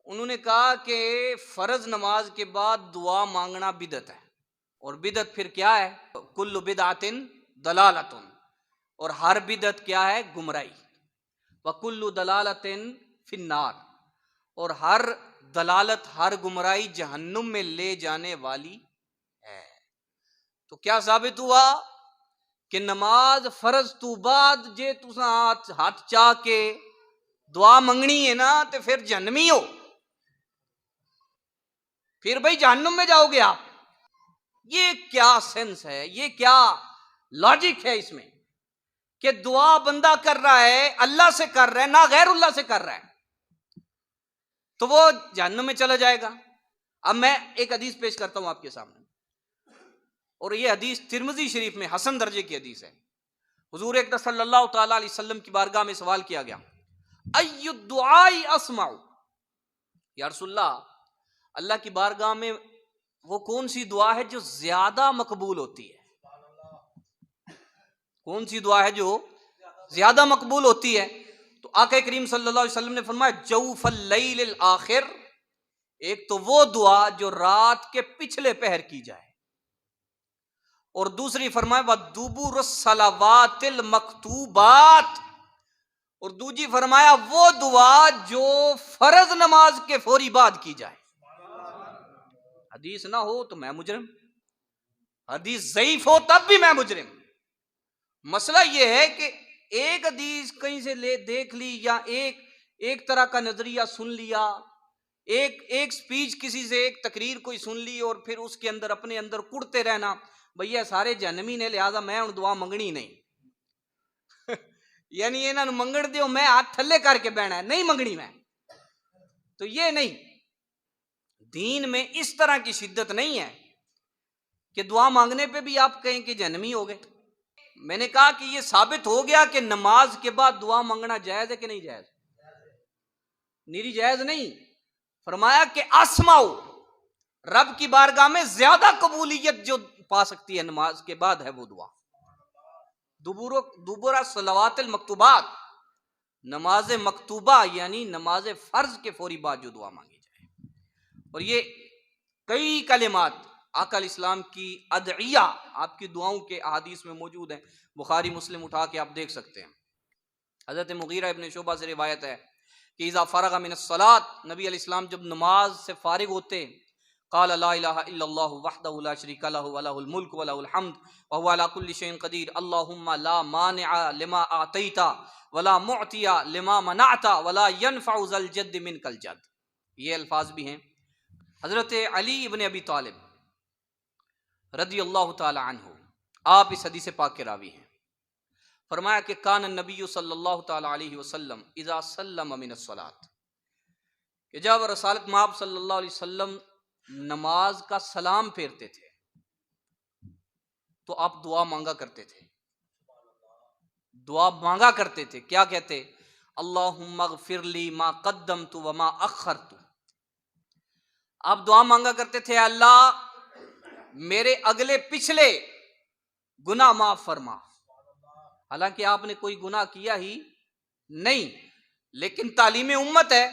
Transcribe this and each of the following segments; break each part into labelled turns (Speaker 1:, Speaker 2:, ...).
Speaker 1: انہوں نے کہا کہ فرض نماز کے بعد دعا مانگنا بدعت ہے، اور بدعت پھر کیا ہے؟ کل بدعت ضلالۃ، اور ہر بدعت کیا ہے؟ گمراہی، وکل ضلالۃ فی النار، اور ہر دلالت، ہر گمراہی جہنم میں لے جانے والی ہے۔ تو کیا ثابت ہوا کہ نماز فرض تو بعد جے تساں ہاتھ چاہ کے دعا منگنی ہے نا تے پھر جہنمی ہو، پھر بھائی جہنم میں جاؤ گے آپ۔ یہ کیا سینس ہے، یہ کیا لاجک ہے اس میں کہ دعا بندہ کر رہا ہے، اللہ سے کر رہا ہے، نہ غیر اللہ سے کر رہا ہے، تو وہ جہنم میں چلا جائے گا۔ اب میں ایک حدیث پیش کرتا ہوں آپ کے سامنے، اور یہ حدیث ترمذی شریف میں حسن درجے کی حدیث ہے۔ حضور اکرم صلی اللہ تعالی علیہ وسلم کی بارگاہ میں سوال کیا گیا، ای الدعاء اسمع، یا رسول اللہ، اللہ کی بارگاہ میں وہ کون سی دعا ہے جو زیادہ مقبول ہوتی ہے؟ کون سی دعا ہے جو زیادہ مقبول ہوتی ہے؟ تو آقا کریم صلی اللہ علیہ وسلم نے فرمایا جوف اللیل الآخر، ایک تو وہ دعا جو رات کے پچھلے پہر کی جائے، اور دوسری فرمایا وَدُبُرُ الصَّلَوَاتِ الْمَكْتُوبَاتِ، اور دوسری فرمایا وہ دعا جو فرض نماز کے فوری بعد کی جائے۔ حدیث نہ ہو تو میں مجرم، حدیث ضعیف ہو تب بھی میں مجرم۔ مسئلہ یہ ہے کہ ایک حدیث کہیں سے دیکھ لی، یا ایک طرح کا نظریہ سن لیا، ایک سپیچ کسی سے، ایک تقریر کوئی سن لی، اور پھر اس کے اندر اپنے اندر کڑتے رہنا، بھیا سارے جہنمی نے لہذا میں ہوں دعا منگنی نہیں یعنی انہاں نوں منگن دیو، میں ہاتھ تھلے کر کے بہنا ہے، نہیں منگنی میں۔ تو یہ نہیں، دین میں اس طرح کی شدت نہیں ہے کہ دعا مانگنے پہ بھی آپ کہیں کہ جہنمی ہو گئے۔ میں نے کہا کہ یہ ثابت ہو گیا کہ نماز کے بعد دعا مانگنا جائز ہے کہ نہیں جائز؟ نیری جائز نہیں، فرمایا کہ اسماؤ، رب کی بارگاہ میں زیادہ قبولیت جو پا سکتی ہے نماز کے بعد ہے وہ دعا دبر الصلوات المکتوبات، نماز مکتوبہ یعنی نماز فرض کے فوری بعد جو دعا مانگی جائے۔ اور یہ کئی کلمات آقا علیہ السلام کی ادعیہ آپ کی دعاؤں کے احادیث میں موجود ہیں، بخاری مسلم اٹھا کے آپ دیکھ سکتے ہیں۔ حضرت مغیرہ ابن شعبہ سے روایت ہے کہ اذا فرغ من الصلاۃ، نبی علیہ السلام جب نماز سے فارغ ہوتے، قال لا الہ الا اللہ وحدہ لا شریک لہ ولہ الملک ولہ الحمد وهو على كل شيء قدیر اللهم لا مانع لما اعطیت ولا معطی لما منعت ولا ينفع ذا الجد منك الجد۔ یہ الفاظ بھی ہیں۔ حضرت علی ابن ابی طالب رضی اللہ تعالی عنہ، آپ اس حدیث پاک کے راوی ہیں، فرمایا کہ کان النبی صلی اللہ تعالی علیہ وسلم اذا سلم من الصلاۃ، کہ جب رسالت مآب صلی اللہ علیہ وسلم نماز کا سلام پھیرتے تھے تو آپ دعا مانگا کرتے تھے، دعا مانگا کرتے تھے، کیا کہتے؟ اللہم اغفر لی ما قدمت وما اخرت، آپ دعا مانگا کرتے تھے اللہ میرے اگلے پچھلے گناہ معاف فرما۔ حالانکہ آپ نے کوئی گناہ کیا ہی نہیں، لیکن تعلیم امت ہے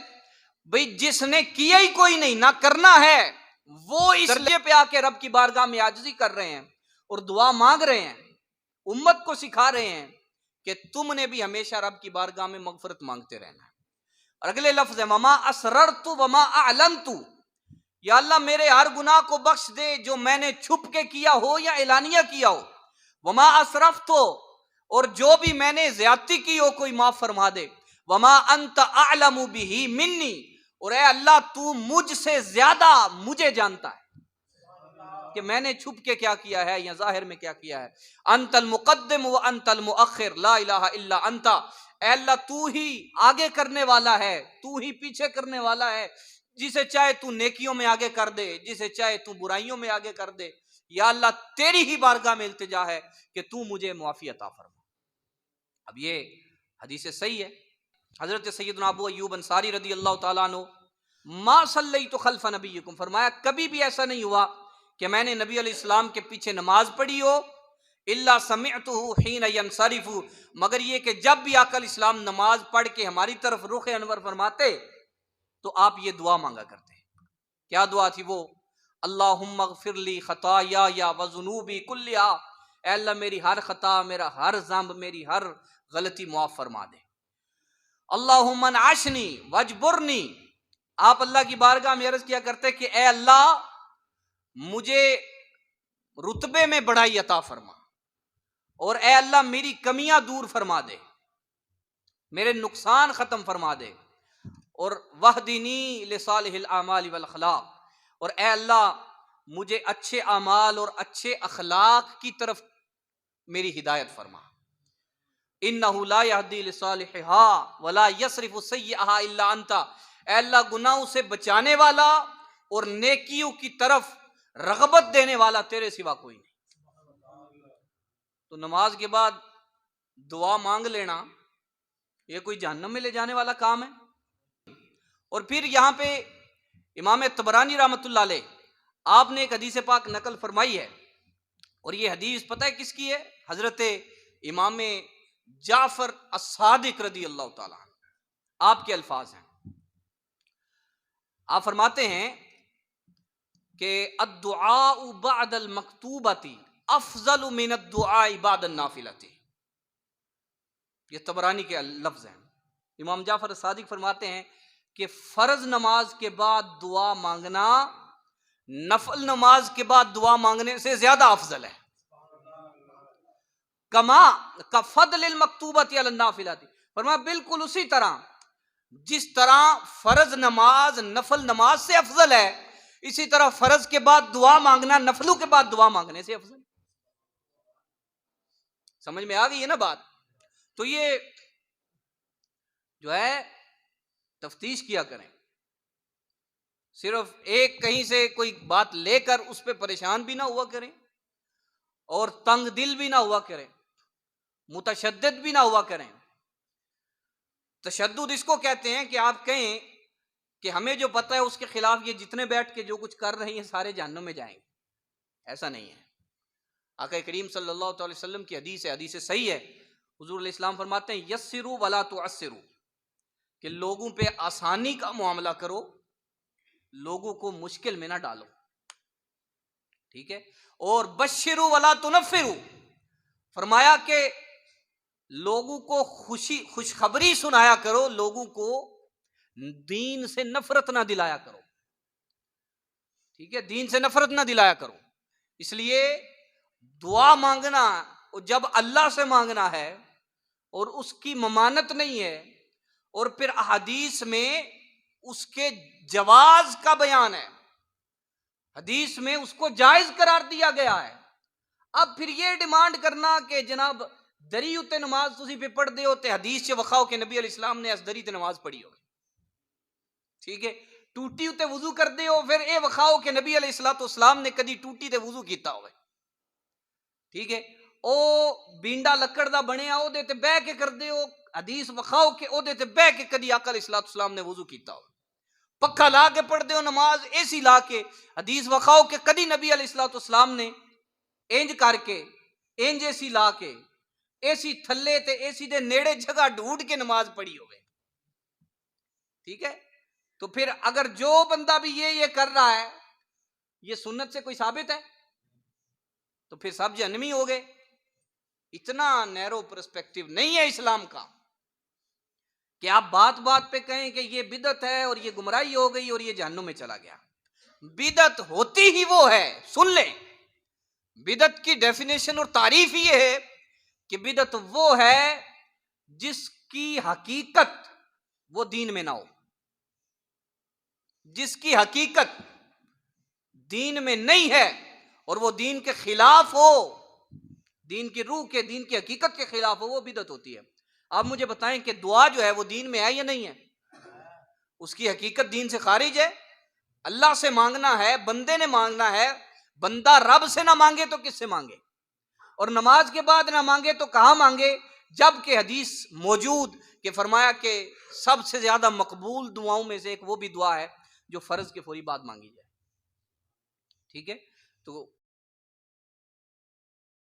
Speaker 1: بھئی جس نے کیا ہی کوئی نہیں، نہ کرنا ہے، وہ اس درجے پہ آ کے رب کی بارگاہ میں عاجزی کر رہے ہیں اور دعا مانگ رہے ہیں، امت کو سکھا رہے ہیں کہ تم نے بھی ہمیشہ رب کی بارگاہ میں مغفرت مانگتے رہنا ہے۔ اور اگلے لفظ ہے وما اسررت وما اعلنت، یا اللہ میرے ہر گناہ کو بخش دے جو میں نے چھپ کے کیا ہو یا اعلانیہ کیا ہو، وما اسرفت، اور جو بھی میں نے زیادتی کی ہو کوئی معاف فرما دے، وما انت اعلم به منی، اور اے اللہ تو مجھ سے زیادہ مجھے جانتا ہے کہ میں نے چھپ کے کیا کیا ہے یا ظاہر میں کیا کیا ہے۔ انت المقدم وانت المؤخر لا الہ الا انت، اے اللہ تو ہی آگے کرنے والا ہے، تو ہی پیچھے کرنے والا ہے، جسے چاہے تو نیکیوں میں آگے کر دے، جسے چاہے تو برائیوں میں آگے کر دے، یا اللہ تیری ہی بارگاہ میں التجا ہے کہ تو مجھے معافی عطا فرما۔ اب یہ حدیث صحیح ہے۔ حضرت سیدنا ابو ایوب انصاری رضی اللہ تعالیٰ عنہ، ما صلیت خلف نبیکم، فرمایا کبھی بھی ایسا نہیں ہوا کہ میں نے نبی علیہ السلام کے پیچھے نماز پڑھی ہو، الا سمعتہ حین ینصرف، مگر یہ کہ جب بھی آقا علیہ السلام نماز پڑھ کے ہماری طرف رخ انور فرماتے تو آپ یہ دعا مانگا کرتے ہیں. کیا دعا تھی وہ؟ اللہم اغفر لی خطایا وذنوبی کلھا، اے اللہ میری ہر خطا، میرا ہر ذنب، میری ہر غلطی معاف فرما دے. اللہم انعشنی واجبرنی، آپ اللہ کی بارگاہ میں عرض کیا کرتے کہ اے اللہ مجھے رتبے میں بڑائی عطا فرما، اور اے اللہ میری کمیاں دور فرما دے، میرے نقصان ختم فرما دے، اور وہدنی لصالح الاعمال والاخلاق، اور اے اللہ مجھے اچھے اعمال اور اچھے اخلاق کی طرف میری ہدایت فرما. انہ لا یہدی لصالحها ولا یصرف السیئہا الا انت، اے اللہ گناہوں سے بچانے والا اور نیکیوں کی طرف رغبت دینے والا تیرے سوا کوئی نہیں. تو نماز کے بعد دعا مانگ لینا یہ کوئی جہنم میں لے جانے والا کام ہے؟ اور پھر یہاں پہ امام طبرانی رحمۃ اللہ علیہ آپ نے ایک حدیث پاک نقل فرمائی ہے، اور یہ حدیث پتہ ہے کس کی ہے؟ حضرت امام جعفر الصادق رضی اللہ تعالیٰ عنہ. آپ کے الفاظ ہیں، آپ فرماتے ہیں کہ الدعاء بعد المکتوبۃ افضل من الدعاء بعد النافلۃ. یہ طبرانی کے لفظ ہیں. امام جعفر الصادق فرماتے ہیں کہ فرض نماز کے بعد دعا مانگنا نفل نماز کے بعد دعا مانگنے سے زیادہ افضل ہے. کما کفضل المکتوبۃ علی النافلۃ، فرمایا بالکل اسی طرح جس طرح فرض نماز نفل نماز سے افضل ہے، اسی طرح فرض کے بعد دعا مانگنا نفلوں کے بعد دعا مانگنے سے افضل. سمجھ میں آ گئی ہے نا بات؟ تو یہ جو ہے تفتیش کیا کریں، صرف ایک کہیں سے کوئی بات لے کر اس پہ پریشان بھی نہ ہوا کریں، اور تنگ دل بھی نہ ہوا کریں، متشدد بھی نہ ہوا کریں. تشدد اس کو کہتے ہیں کہ آپ کہیں کہ ہمیں جو پتہ ہے اس کے خلاف یہ جتنے بیٹھ کے جو کچھ کر رہے ہیں سارے جہنم میں جائیں گے. ایسا نہیں ہے. آقا کریم صلی اللہ علیہ وسلم کی حدیث ہے، حدیث صحیح ہے. حضور علیہ السلام فرماتے ہیں یسروا ولا تعسروا، کہ لوگوں پہ آسانی کا معاملہ کرو، لوگوں کو مشکل میں نہ ڈالو. ٹھیک ہے؟ اور بشروا ولا تنفروا، فرمایا کہ لوگوں کو خوشخبری سنایا کرو، لوگوں کو دین سے نفرت نہ دلایا کرو. ٹھیک ہے؟ دین سے نفرت نہ دلایا کرو. اس لیے دعا مانگنا جب اللہ سے مانگنا ہے اور اس کی ممانت نہیں ہے، اور پھر احادیث میں اس کے جواز کا بیان ہے، حدیث میں اس کو جائز قرار دیا گیا ہے. اب پھر یہ ڈیمانڈ کرنا کہ جناب دری اتے نماز تسی پہ پڑھ دے ہوتے، حدیث سے وخاؤ کہ نبی علیہ السلام نے اس دری تے نماز پڑھی ہوگی. ٹھیک ہے؟ ٹوٹی اتے وضو کر دے ہو، پھر اے وخاؤ کہ نبی علیہ السلام نے کدی ٹوٹی تے وضو کیتا ہوئے. ٹھیک ہے؟ او بینڈا لکڑ دا بنیا او دے تے بہ کے کر دے ہو، حدیث وخاؤ کہ او دے تے بہ کے کدی آقا علیہ السلام نے وضو کیتا ہو. پکھا لا کے پڑھ دے ہو نماز، اے سی لا کے، حدیث وخاؤ کہ کدی نبی علیہ السلام نے انج کر کے انج اے سی لا کے اے سی تھلے تے اے سی دے نیڑے جگہ ڈھونڈ کے نماز پڑھی ہوئے. ٹھیک ہے؟ تو پھر اگر جو بندہ بھی یہ کر رہا ہے یہ سنت سے کوئی ثابت ہے تو پھر سب جہنمی ہو گئے. اتنا نیرو پرسپیکٹو نہیں ہے اسلام کا کہ آپ بات بات پہ کہیں کہ یہ بدعت ہے اور یہ گمراہی ہو گئی اور یہ جہنم میں چلا گیا. بدعت ہوتی ہی وہ ہے، سن لیں، بدعت کی ڈیفینیشن اور تعریف یہ ہے کہ بدعت وہ ہے جس کی حقیقت وہ دین میں نہ ہو، جس کی حقیقت دین میں نہیں ہے اور وہ دین کے خلاف ہو، دین کی روح کے، دین کی حقیقت کے خلاف ہو، وہ بدعت ہوتی ہے. آپ مجھے بتائیں کہ دعا جو ہے وہ دین میں ہے یا نہیں ہے؟ اس کی حقیقت دین سے خارج ہے. اللہ سے مانگنا ہے، بندے نے مانگنا ہے. بندہ رب سے نہ مانگے تو کس سے مانگے؟ اور نماز کے بعد نہ مانگے تو کہاں مانگے؟ جب کہ حدیث موجود کہ فرمایا کہ سب سے زیادہ مقبول دعاؤں میں سے ایک وہ بھی دعا ہے جو فرض کے فوری بعد مانگی جائے. ٹھیک ہے؟ تو